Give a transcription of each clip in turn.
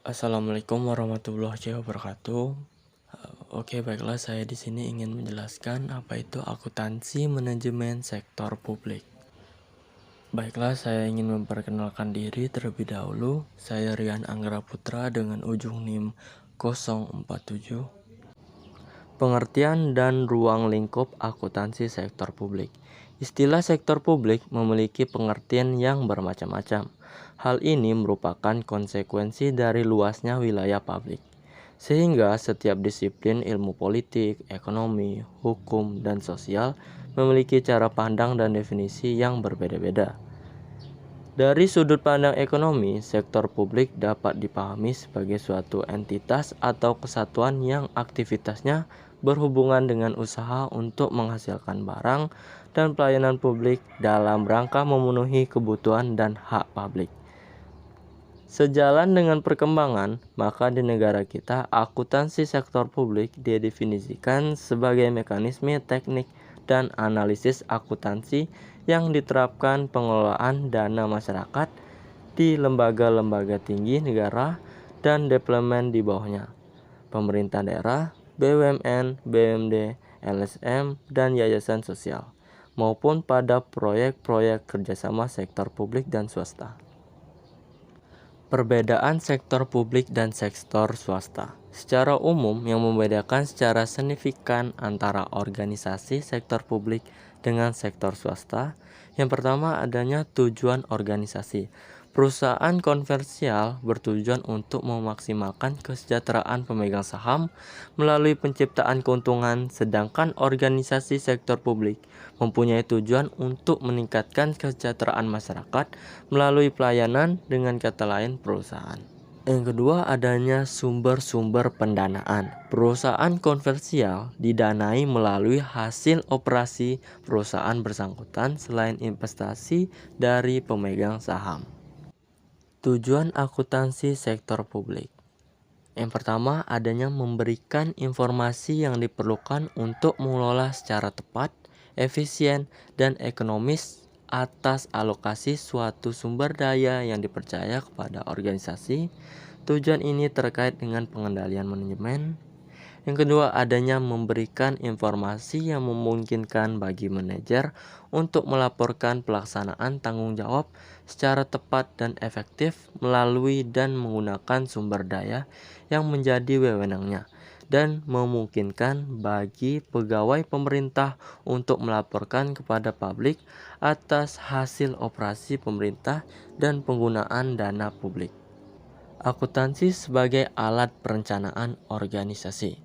Assalamualaikum warahmatullahi wabarakatuh. Oke, baiklah, saya di sini ingin menjelaskan apa itu akuntansi manajemen sektor publik. Baiklah, saya ingin memperkenalkan diri terlebih dahulu. Saya Rian Anggara Putra dengan ujung NIM 047. Pengertian dan ruang lingkup akuntansi sektor publik. Istilah sektor publik memiliki pengertian yang bermacam-macam. Hal ini merupakan konsekuensi dari luasnya wilayah publik, sehingga setiap disiplin ilmu politik, ekonomi, hukum, dan sosial memiliki cara pandang dan definisi yang berbeda-beda. Dari sudut pandang ekonomi, sektor publik dapat dipahami sebagai suatu entitas atau kesatuan yang aktivitasnya berhubungan dengan usaha untuk menghasilkan barang dan pelayanan publik dalam rangka memenuhi kebutuhan dan hak publik. Sejalan dengan perkembangan, maka di negara kita, akuntansi sektor publik didefinisikan sebagai mekanisme teknik dan analisis akuntansi yang diterapkan pengelolaan dana masyarakat di lembaga-lembaga tinggi negara dan departemen di bawahnya, pemerintah daerah, BUMN, BUMD, LSM, dan yayasan sosial, maupun pada proyek-proyek kerjasama sektor publik dan swasta. Perbedaan sektor publik dan sektor swasta. Secara umum, yang membedakan secara signifikan antara organisasi sektor publik dengan sektor swasta, yang pertama adanya tujuan organisasi. Perusahaan komersial bertujuan untuk memaksimalkan kesejahteraan pemegang saham melalui penciptaan keuntungan, sedangkan organisasi sektor publik mempunyai tujuan untuk meningkatkan kesejahteraan masyarakat melalui pelayanan, dengan kata lain perusahaan. Yang kedua adanya sumber-sumber pendanaan. Perusahaan komersial didanai melalui hasil operasi perusahaan bersangkutan selain investasi dari pemegang saham. Tujuan akuntansi sektor publik. Yang pertama adanya memberikan informasi yang diperlukan untuk mengelola secara tepat, efisien, dan ekonomis atas alokasi suatu sumber daya yang dipercaya kepada organisasi. Tujuan ini terkait dengan pengendalian manajemen. Yang kedua, adanya memberikan informasi yang memungkinkan bagi manajer untuk melaporkan pelaksanaan tanggung jawab secara tepat dan efektif melalui dan menggunakan sumber daya yang menjadi wewenangnya, dan memungkinkan bagi pegawai pemerintah untuk melaporkan kepada publik atas hasil operasi pemerintah dan penggunaan dana publik. Akuntansi sebagai alat perencanaan organisasi.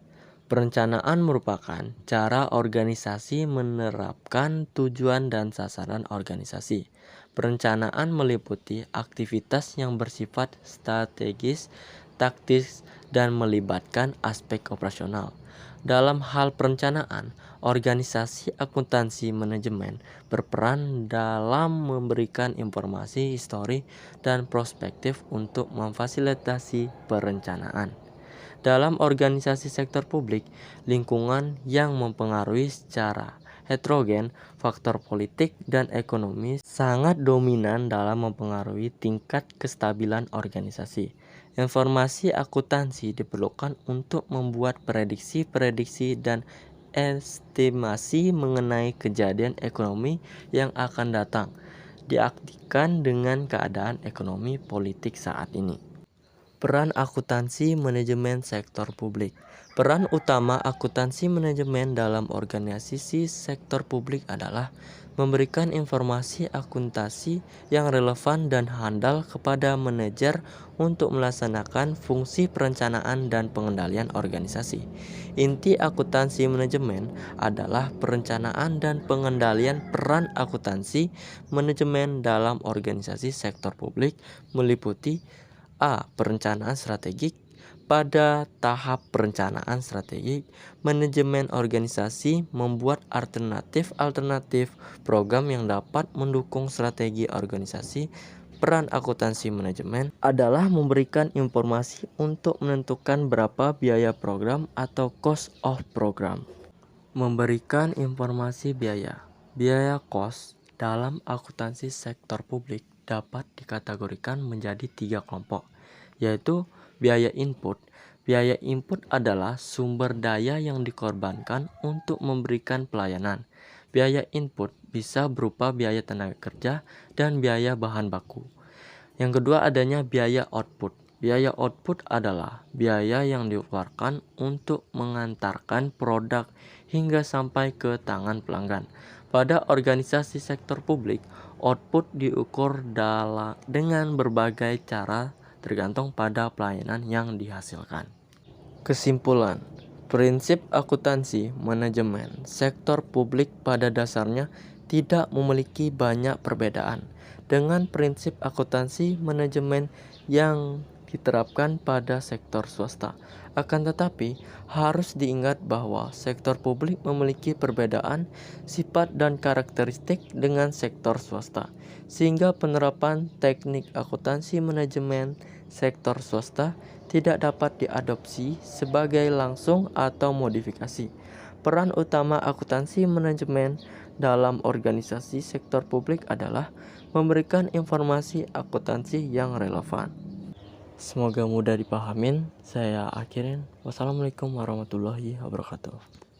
Perencanaan merupakan cara organisasi menerapkan tujuan dan sasaran organisasi. Perencanaan meliputi aktivitas yang bersifat strategis, taktis, dan melibatkan aspek operasional. Dalam hal perencanaan, organisasi akuntansi manajemen berperan dalam memberikan informasi histori dan prospektif untuk memfasilitasi perencanaan. Dalam organisasi sektor publik, lingkungan yang mempengaruhi secara heterogen, faktor politik dan ekonomi sangat dominan dalam mempengaruhi tingkat kestabilan organisasi. Informasi akuntansi diperlukan untuk membuat prediksi-prediksi dan estimasi mengenai kejadian ekonomi yang akan datang, diartikan dengan keadaan ekonomi politik saat ini. Peran akuntansi manajemen sektor publik. Peran utama akuntansi manajemen dalam organisasi sektor publik adalah memberikan informasi akuntansi yang relevan dan handal kepada manajer untuk melaksanakan fungsi perencanaan dan pengendalian organisasi. Inti akuntansi manajemen adalah perencanaan dan pengendalian. Peran akuntansi manajemen dalam organisasi sektor publik meliputi A. Perencanaan strategik. Pada tahap perencanaan strategik, manajemen organisasi membuat alternatif program yang dapat mendukung strategi organisasi. Peran akuntansi manajemen adalah memberikan informasi untuk menentukan berapa biaya program atau cost of program. Memberikan informasi biaya. Biaya cost dalam akuntansi sektor publik dapat dikategorikan menjadi 3 kelompok, yaitu Biaya input. Biaya input adalah sumber daya yang dikorbankan untuk memberikan pelayanan. Biaya input bisa berupa biaya tenaga kerja dan biaya bahan baku. Yang kedua, adanya biaya output. Biaya output adalah biaya yang dikeluarkan untuk mengantarkan produk hingga sampai ke tangan pelanggan. Pada organisasi sektor publik, output diukur dengan berbagai cara tergantung pada pelayanan yang dihasilkan. Kesimpulan, prinsip akuntansi manajemen sektor publik pada dasarnya tidak memiliki banyak perbedaan dengan prinsip akuntansi manajemen yang diterapkan pada sektor swasta. Akan tetapi, harus diingat bahwa sektor publik memiliki perbedaan sifat dan karakteristik dengan sektor swasta, sehingga penerapan teknik akuntansi manajemen sektor swasta tidak dapat diadopsi sebagai langsung atau modifikasi. Peran utama akuntansi manajemen dalam organisasi sektor publik adalah memberikan informasi akuntansi yang relevan. Semoga mudah dipahamin. Saya akhirin. Wassalamualaikum warahmatullahi wabarakatuh.